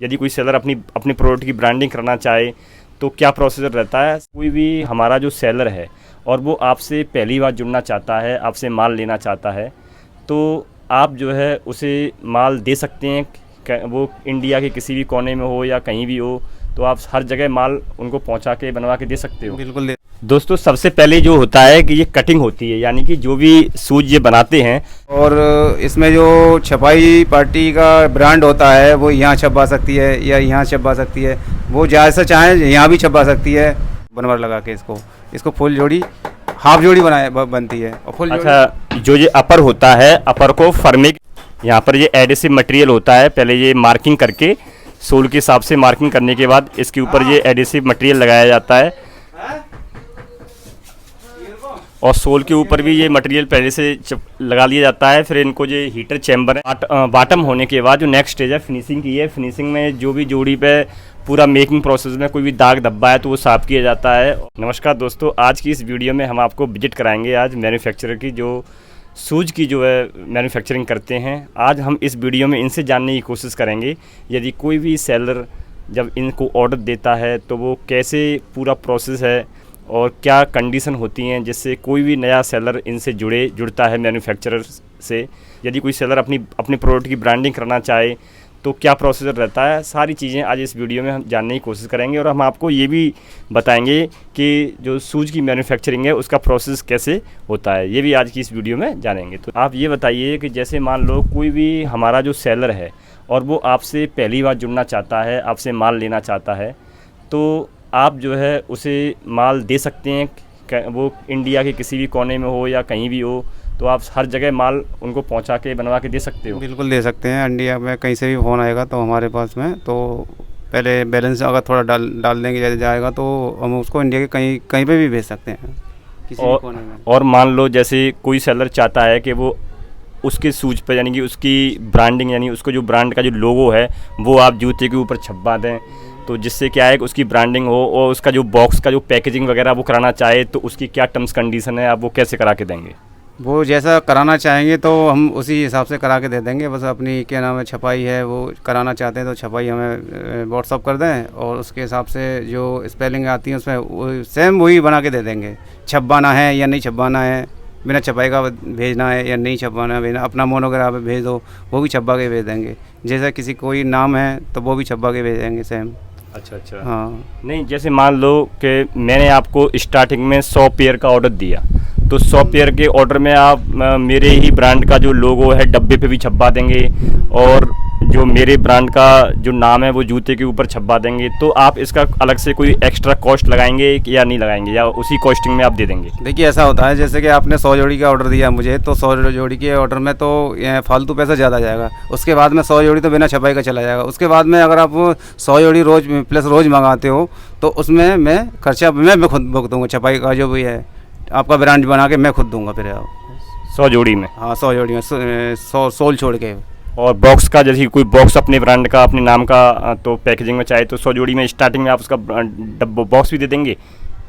यदि कोई सेलर अपनी प्रोडक्ट की ब्रांडिंग करना चाहे तो क्या प्रोसीजर रहता है। कोई भी हमारा जो सेलर है और वो आपसे पहली बार जुड़ना चाहता है, आपसे माल लेना चाहता है, तो आप जो है उसे माल दे सकते हैं। वो इंडिया के किसी भी कोने में हो या कहीं भी हो, तो आप हर जगह माल उनको पहुंचा के बनवा के दे सकते हो। बिल्कुल। दोस्तों, सबसे पहले जो होता है कि ये कटिंग होती है, यानी कि जो भी शूज ये बनाते हैं, और इसमें जो छपाई पार्टी का ब्रांड होता है वो यहाँ छपवा सकती है या यहाँ छपवा सकती है, वो जैसा चाहे यहाँ भी छपवा सकती है। बनवर लगा के इसको फुल जोड़ी, हाफ जोड़ी बनती है और फुल जोड़ी। अच्छा, जो ये अपर होता है, अपर को फर्मिंग, यहाँ पर ये एडिसिव मटेरियल होता है। पहले ये मार्किंग करके सोल के हिसाब से मार्किंग करने के बाद इसके ऊपर ये एडिसिव मटेरियल लगाया जाता है और सोल के ऊपर भी ये मटेरियल पहले से लगा लिया जाता है। फिर इनको ये हीटर चैम्बर है, बॉटम होने के बाद जो नेक्स्ट स्टेज है फिनिशिंग की है। फिनिशिंग में जो भी जोड़ी पे पूरा मेकिंग प्रोसेस में कोई भी दाग धब्बा है तो वो साफ़ किया जाता है। नमस्कार दोस्तों, आज की इस वीडियो में हम आपको विजिट कराएंगे आज मैन्युफैक्चरर की जो शूज की जो है मैन्युफैक्चरिंग करते हैं। आज हम इस वीडियो में इनसे जानने की कोशिश करेंगे यदि कोई भी सेलर जब इनको ऑर्डर देता है तो वो कैसे पूरा प्रोसेस है और क्या कंडीशन होती हैं जिससे कोई भी नया सेलर इनसे जुड़ता है मैन्युफैक्चरर से। यदि कोई सेलर अपनी प्रोडक्ट की ब्रांडिंग करना चाहे तो क्या प्रोसीजर रहता है, सारी चीज़ें आज इस वीडियो में हम जानने की कोशिश करेंगे। और हम आपको ये भी बताएंगे कि जो शूज की मैन्युफैक्चरिंग है उसका प्रोसेस कैसे होता है, ये भी आज की इस वीडियो में जानेंगे। तो आप ये बताइए कि जैसे मान लो कोई भी हमारा जो सेलर है और वो आपसे पहली बार जुड़ना चाहता है, आपसे माल लेना चाहता है, तो आप जो है उसे माल दे सकते हैं। वो इंडिया के किसी भी कोने में हो या कहीं भी हो, तो आप हर जगह माल उनको पहुंचा के बनवा के दे सकते हो। बिल्कुल दे सकते हैं। इंडिया में कहीं से भी फ़ोन आएगा तो हमारे पास में तो पहले बैलेंस अगर थोड़ा डाल देंगे जाएगा तो हम उसको इंडिया के कहीं पे भी भेज सकते हैं, किसी भी कोने में। और मान लो जैसे कोई सेलर चाहता है कि वो उसके शूज पर यानी कि उसकी ब्रांडिंग यानी उसको जो ब्रांड का जो लोगो है वो आप जूते के ऊपर छपवा दें, तो जिससे क्या है कि उसकी ब्रांडिंग हो। और उसका जो बॉक्स का जो पैकेजिंग वगैरह वो कराना चाहे तो उसकी क्या टर्म्स कंडीशन है, आप वो कैसे करा के देंगे? वो जैसा कराना चाहेंगे तो हम उसी हिसाब से करा के दे देंगे। बस अपनी क्या नाम है छपाई है वो कराना चाहते हैं तो छपाई हमें व्हाट्सअप कर दें और उसके हिसाब से जो स्पेलिंग आती है उसमें सेम वही बना के दे देंगे। छपवाना है या नहीं छपवाना है, बिना छपाई का भेजना है या नहीं छपवाना है, अपना मोनोग्राफ भेज दो वो भी छपवा के भेज देंगे। जैसा किसी कोई नाम है तो वो भी छपवा के भेज देंगे सेम। अच्छा। हाँ, नहीं, जैसे मान लो कि मैंने आपको स्टार्टिंग में 100 पेयर का ऑर्डर दिया, तो 100 पेयर के ऑर्डर में आप मेरे ही ब्रांड का जो लोगो है डब्बे पे भी छपवा देंगे और जो मेरे ब्रांड का जो नाम है वो जूते के ऊपर छपवा देंगे, तो आप इसका अलग से कोई एक्स्ट्रा कॉस्ट लगाएंगे या नहीं लगाएंगे, या उसी कॉस्टिंग में आप दे देंगे? देखिए ऐसा होता है जैसे कि आपने 100 जोड़ी का ऑर्डर दिया मुझे, तो 100 जोड़ी के ऑर्डर में तो फालतू पैसा ज़्यादा जाएगा। उसके बाद में 100 जोड़ी तो बिना छपाई का चला जाएगा। उसके बाद में अगर आप 100 जोड़ी रोज़ प्लस रोज़ मंगाते हो तो उसमें मैं खर्चा मैं खुद भुगतूँगा। छपाई का जो भी है आपका ब्रांड बना के मैं खुद दूंगा फिर आप 100 जोड़ी में। हाँ, 100 जोड़ी में 100 सोल छोड़ के। और बॉक्स का जैसे कोई बॉक्स अपने ब्रांड का अपने नाम का तो पैकेजिंग में चाहे तो 100 जोड़ी में स्टार्टिंग में आप उसका बॉक्स भी दे देंगे?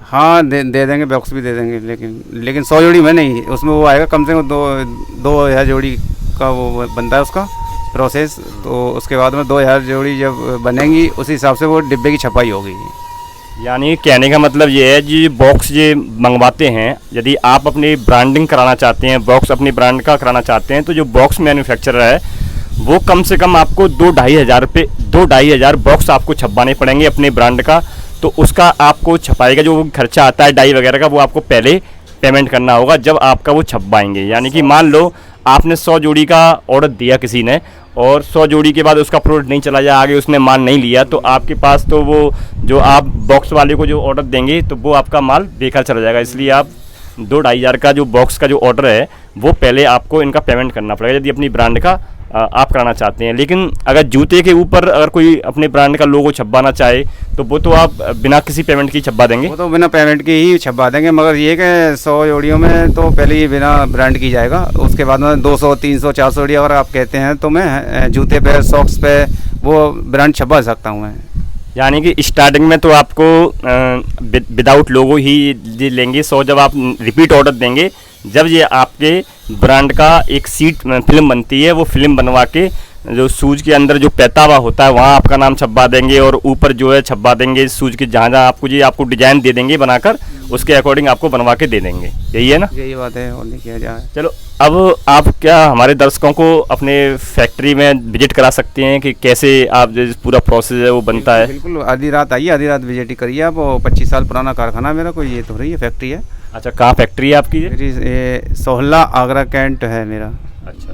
हाँ, दे देंगे, बॉक्स भी दे देंगे, लेकिन 100 जोड़ी में नहीं, उसमें वो आएगा कम से कम 2000 जोड़ी का वो बनता है उसका प्रोसेस। तो उसके बाद में 2000 जोड़ी जब बनेंगी उसी हिसाब से वो डिब्बे की छपाई होगी। यानी कहने का मतलब ये है जी, बॉक्स ये मंगवाते हैं, यदि आप अपनी ब्रांडिंग कराना चाहते हैं, बॉक्स अपनी ब्रांड का कराना चाहते हैं, तो जो बॉक्स मैन्युफैक्चरर है वो कम से कम आपको 2-2.5 हज़ार बॉक्स आपको छपवाने पड़ेंगे अपने ब्रांड का। तो उसका आपको छपाई का जो खर्चा आता है डाई वगैरह का, वो आपको पहले पेमेंट करना होगा जब आपका वो छपवाएंगे। यानी कि मान लो आपने 100 जोड़ी का ऑर्डर दिया किसी ने और 100 जोड़ी के बाद उसका प्रोडक्ट नहीं चला या आगे उसने माल नहीं लिया, तो आपके पास तो वो जो आप बॉक्स वाले को जो ऑर्डर देंगे तो वो आपका माल बेकार चला जाएगा। इसलिए आप 2-2.5 हज़ार का जो बॉक्स का जो ऑर्डर है वो पहले आपको इनका पेमेंट करना पड़ेगा यदि अपनी ब्रांड का आप कराना चाहते हैं। लेकिन अगर जूते के ऊपर अगर कोई अपने ब्रांड का लोगो छपवाना चाहे तो वो तो आप बिना किसी पेमेंट की छपवा देंगे? वो तो बिना पेमेंट के ही छपवा देंगे, मगर ये कि 100 जोड़ियों में तो पहले ही बिना ब्रांड की जाएगा। उसके बाद में 200, 300, 400 जोड़ी अगर आप कहते हैं तो मैं जूते पे, सॉक्स पे वो ब्रांड छपवा सकता हूँ मैं। यानी कि स्टार्टिंग में तो आपको विदाउट लोगो ही लेंगे 100। जब आप रिपीट ऑर्डर देंगे, जब ये आपके ब्रांड का एक सीट फिल्म बनती है, वो फिल्म बनवा के जो सूज के अंदर जो पैतावा होता है वहाँ आपका नाम छपवा देंगे, और ऊपर जो है छपवा देंगे सूज के जहाँ जहाँ आपको, ये आपको डिजाइन दे देंगे बनाकर, उसके अकॉर्डिंग आपको बनवा के दे देंगे। यही है ना? यही बात है, और नहीं किया जाए। चलो, अब आप क्या हमारे दर्शकों को अपने फैक्ट्री में विजिट करा सकते हैं कि कैसे आप जो पूरा प्रोसेस है वो बनता है? बिल्कुल, आधी रात आइए, आधी रात विजिट ही करिए आप। 25 साल पुराना कारखाना मेरा, कोई ये तो रही है फैक्ट्री है। अच्छा, कहाँ फैक्ट्री है आपकी? मेरी सोहला आगरा कैंट है मेरा। अच्छा।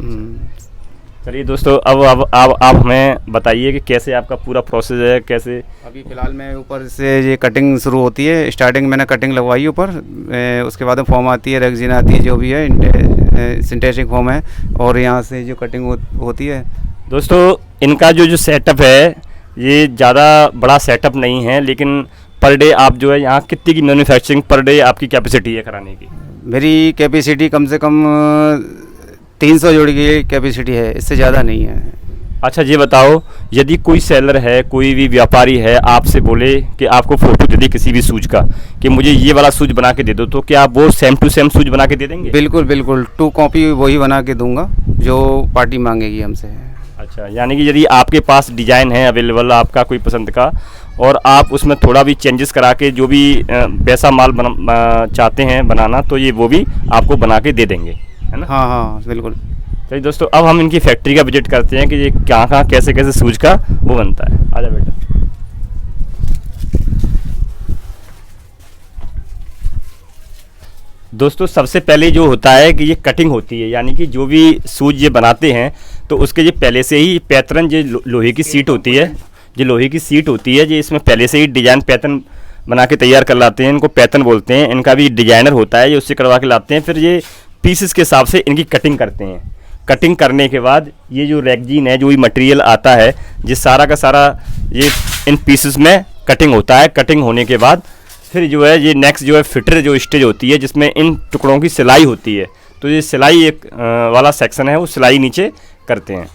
चलिए दोस्तों, अब आप हमें बताइए कि कैसे आपका पूरा प्रोसेस है, कैसे? अभी फ़िलहाल मैं ऊपर से ये कटिंग शुरू होती है, स्टार्टिंग मैंने कटिंग लगवाई ऊपर, उसके बाद फॉर्म आती है, रेगजीन आती है, जो भी है सिंथेटिक फॉर्म है, और यहाँ से जो कटिंग होती है। दोस्तों, इनका जो सेटअप है ये ज़्यादा बड़ा सेटअप नहीं है, लेकिन पर डे आप जो है यहाँ कितनी की मैन्युफैक्चरिंग पर डे आपकी कैपेसिटी है कराने की? मेरी कैपेसिटी कम से कम 300 जोड़ी की कैपेसिटी है, इससे ज़्यादा नहीं है। अच्छा, ये बताओ, यदि कोई सेलर है, कोई भी व्यापारी है, आपसे बोले कि आपको फ़ोटो दे दे किसी भी शूज़ का कि मुझे ये वाला शूज़ बना के दे दो, तो क्या आप वो सेम टू सेम शूज़ बना के दे देंगे? बिल्कुल बिल्कुल, 2 कॉपी वही बना के दूंगा जो पार्टी मांगेगी हमसे। अच्छा, यानी कि यदि आपके पास डिज़ाइन है अवेलेबल आपका कोई पसंद का, और आप उसमें थोड़ा भी चेंजेस करा के जो भी वैसा माल चाहते हैं बनाना, तो ये वो भी आपको बना के दे देंगे, है ना? हाँ हाँ बिल्कुल। चलिए दोस्तों, अब हम इनकी फैक्ट्री का विजिट करते हैं कि ये कहाँ कैसे कैसे शूज का वो बनता है। आजा बेटा। दोस्तों, सबसे पहले जो होता है कि ये कटिंग होती है, यानी कि जो भी शूज ये बनाते हैं तो उसके ये पहले से ही पैटर्न, जो लोहे की सीट होती है, जो लोहे की सीट होती है, जो इसमें पहले से ही डिजाइन पैटर्न बना के तैयार कर लाते हैं। इनको पैटर्न बोलते हैं। इनका भी डिजाइनर होता है, ये उससे करवा के लाते हैं। फिर ये पीसेस के हिसाब से इनकी कटिंग करते हैं। कटिंग करने के बाद ये जो रेगजीन है, जो भी मटेरियल आता है, ये सारा का सारा ये इन पीसेस में कटिंग होता है। कटिंग होने के बाद फिर जो है ये नेक्स्ट जो है फिटर जो स्टेज होती है, जिसमें इन टुकड़ों की सिलाई होती है। तो ये सिलाई एक वाला सेक्शन है, वो सिलाई नीचे करते हैं।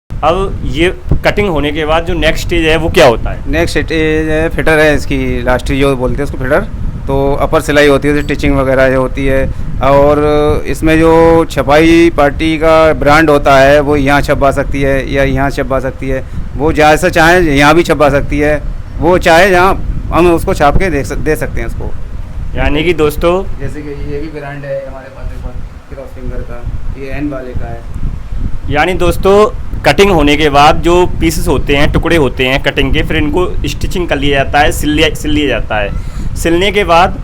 अब ये कटिंग होने के बाद जो नेक्स्ट स्टेज है वो क्या होता है? नेक्स्ट स्टेज है फिटर है, इसकी लास्ट जो बोलते हैं उसको फिटर। तो अपर सिलाई होती है, स्टिचिंग वगैरह जो होती है, और इसमें जो छपाई पार्टी का ब्रांड होता है वो यहाँ छपवा सकती है या यहाँ छपवा सकती है। वो जैसा चाहे यहाँ भी छपवा सकती है, वो चाहे जहाँ हम उसको छाप के दे सकते हैं उसको। यानी कि दोस्तों, जैसे कि ये भी ब्रांड है हमारे पास, क्रॉस फिंगर का, ये एन वाले का है। यानी दोस्तों, कटिंग होने के बाद जो पीसेस होते हैं, टुकड़े होते हैं कटिंग के, फिर इनको स्टिचिंग कर लिया जाता है, सिल लिया जाता है। सिलने के बाद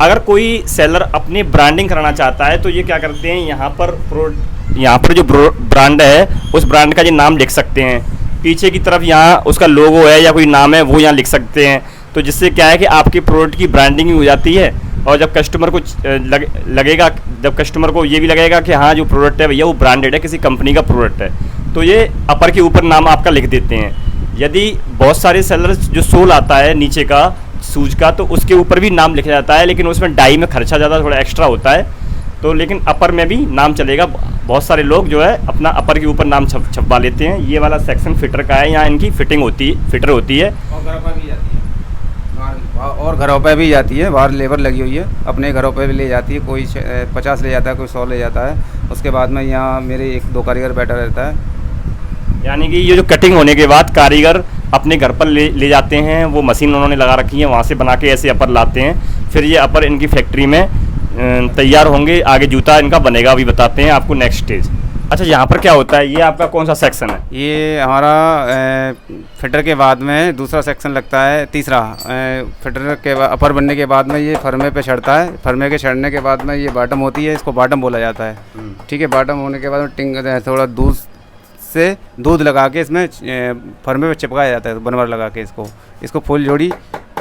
अगर कोई सेलर अपनी ब्रांडिंग कराना चाहता है तो ये क्या करते हैं, यहाँ पर जो ब्रांड है उस ब्रांड का ये नाम लिख सकते हैं। पीछे की तरफ यहाँ उसका लोगो है या कोई नाम है, वो यहाँ लिख सकते हैं। तो जिससे क्या है कि आपके प्रोडक्ट की ब्रांडिंग हो जाती है, और जब कस्टमर को लगेगा, जब कस्टमर को ये भी लगेगा कि हाँ जो प्रोडक्ट है भैया वो ब्रांडेड है, किसी कंपनी का प्रोडक्ट है, तो ये अपर के ऊपर नाम आपका लिख देते हैं। यदि बहुत सारे सेलर्स जो सोल आता है नीचे का शूज का, तो उसके ऊपर भी नाम लिखा जाता है, लेकिन उसमें डाई में खर्चा ज़्यादा थोड़ा एक्स्ट्रा होता है। तो लेकिन अपर में भी नाम चलेगा। बहुत सारे लोग जो है अपना अपर के ऊपर नाम छपवा लेते हैं। ये वाला सेक्शन फिटर का है, यहाँ इनकी फिटिंग होती है, फिटर होती है। और घरों पे भी जाती है, बाहर लेबर लगी हुई है, अपने घरों पे भी ले जाती है। कोई 50 ले जाता है, कोई 100 ले जाता है। उसके बाद में यहाँ मेरे 1-2 कारीगर बैठा रहता है। यानी कि ये जो कटिंग होने के बाद कारीगर अपने घर पर ले जाते हैं, वो मशीन उन्होंने लगा रखी है, वहाँ से बना के ऐसे अपर लाते हैं। फिर ये अपर इनकी फैक्ट्री में तैयार होंगे, आगे जूता इनका बनेगा। अभी बताते हैं आपको नेक्स्ट स्टेज। अच्छा, यहाँ पर क्या होता है, ये आपका कौन सा सेक्शन है? ये हमारा फिटर के बाद में दूसरा सेक्शन लगता है, तीसरा। फिटर के अपर बनने के बाद में ये फर्मे पे चढ़ता है। फर्मे के चढ़ने के बाद में ये बॉटम होती है, इसको बॉटम बोला जाता है। ठीक है, बॉटम होने के बाद में टिंग थोड़ा दूध लगा के इसमें फर्मे पे चिपकाया जाता है, बनवर लगा के इसको फुल जोड़ी,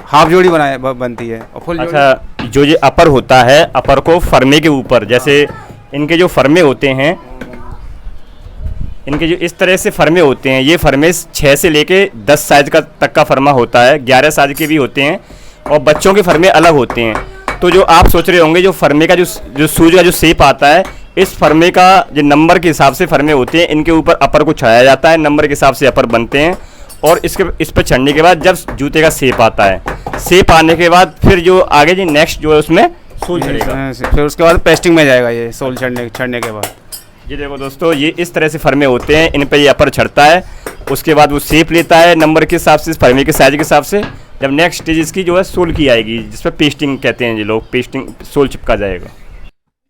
हाफ जोड़ी बनती है और फुल। अच्छा, जो ये अपर होता है, अपर को फर्मे के ऊपर, जैसे इनके जो फर्मे होते हैं, इनके जो इस तरह से फर्मे होते हैं, ये फर्मे 6 से लेके 10 साइज का तक का फर्मा होता है, 11 साइज के भी होते हैं, और बच्चों के फर्मे अलग होते हैं। तो जो आप सोच रहे होंगे, जो फर्मे का जो शूज का जो शेप आता है, इस फर्मे का जो नंबर के हिसाब से फर्मे होते हैं, इनके ऊपर अपर को छाया जाता है, नंबर के हिसाब से अपर बनते हैं। और इस पर चढ़ने के बाद जब जूते का शेप आता है, शेप आने के बाद फिर जो आगे जो नेक्स्ट जो है उसमें सोल चढ़ेगा। फिर उसके बाद पेस्टिंग में जाएगा ये सोल चढ़ने के बाद। ये देखो दोस्तों, ये इस तरह से फर्मे होते हैं, इन पे ये अपर चढ़ता है, उसके बाद वो शेप लेता है नंबर के हिसाब से, फर्मे के साइज के हिसाब से। जब नेक्स्ट स्टेज इसकी जो है सोल की आएगी, जिस पर पेस्टिंग कहते हैं ये लोग, पेस्टिंग सोल चिपका जाएगा।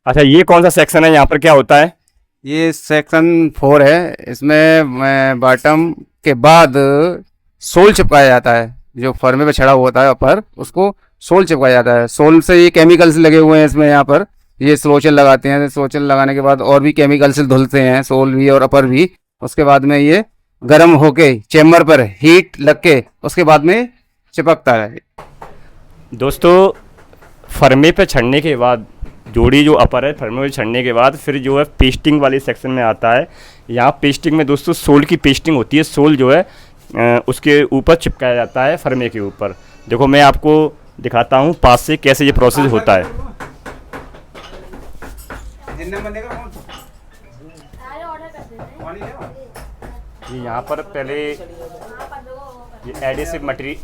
अच्छा, ये कौन सा सेक्शन है, यहाँ पर क्या होता है? ये सेक्शन 4 है, इसमें बॉटम के बाद सोल चिपकाया जाता है। जो फर्मे पे चढ़ा हुआ होता है अपर, उसको सोल चिपकाया जाता है। सोल से ये केमिकल्स लगे हुए हैं इसमें, यहाँ पर ये स्लोचन लगाते हैं। स्लोचन लगाने के बाद और भी केमिकल से धुलते हैं, सोल भी और अपर भी। उसके बाद में ये गर्म होके चेम्बर पर हीट लग के उसके बाद में चिपकता है। दोस्तों, फर्मे पे चढ़ने के बाद जोड़ी जो अपर है, फर्मे पे चढ़ने के बाद फिर जो है पेस्टिंग वाले सेक्शन में आता है। यहाँ पेस्टिंग में दोस्तों सोल की पेस्टिंग होती है। सोल जो है उसके ऊपर चिपकाया जाता है, फर्मे के ऊपर। देखो मैं आपको दिखाता हूँ पास से कैसे ये प्रोसेस होता है। ये यहाँ पर पहले ये एडिसिव मटेरियल,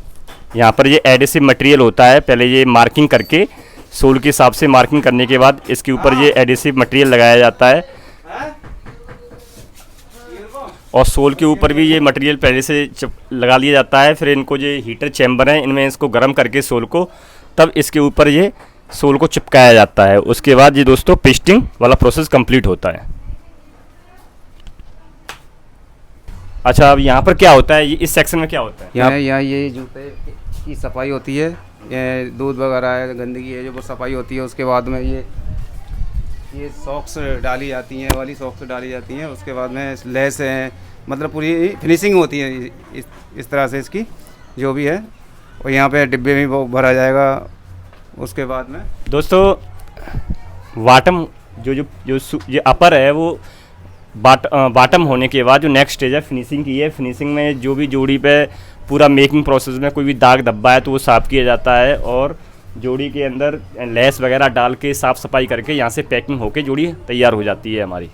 यहाँ पर ये एडिसिव मटेरियल होता है। पहले ये मार्किंग करके सोल के हिसाब से मार्किंग करने के बाद इसके ऊपर ये एडिसिव मटेरियल लगाया जाता है, और सोल के ऊपर भी ये मटेरियल पहले से लगा लिया जाता है। फिर इनको जो हीटर चैम्बर हैं, इनमें इसको गर्म करके सोल को, तब इसके ऊपर ये सोल को चिपकाया जाता है। उसके बाद ये दोस्तों पेस्टिंग वाला प्रोसेस कंप्लीट होता है। अच्छा, अब यहाँ पर क्या होता है, ये इस सेक्शन में क्या होता है? यहाँ ये जूते की सफाई होती है, ये दूध वगैरह है, गंदगी है, जो वो सफाई होती है। उसके बाद में ये सॉक्स डाली जाती हैं, वाली सॉक्स डाली जाती हैं। उसके बाद में लेस है, मतलब पूरी फिनिशिंग होती है इस तरह से इसकी जो भी है। और यहाँ पे डिब्बे में वो भरा जाएगा। उसके बाद में दोस्तों बॉटम जो अपर है वो बॉटम होने के बाद जो नेक्स्ट स्टेज है फिनिशिंग की है। फिनिशिंग में जो भी जोड़ी पे पूरा मेकिंग प्रोसेस में कोई भी दाग धब्बा है तो वो साफ़ किया जाता है, और जोड़ी के अंदर लेस वगैरह डाल के साफ़ सफाई करके यहाँ से पैकिंग होके जोड़ी तैयार हो जाती है हमारी।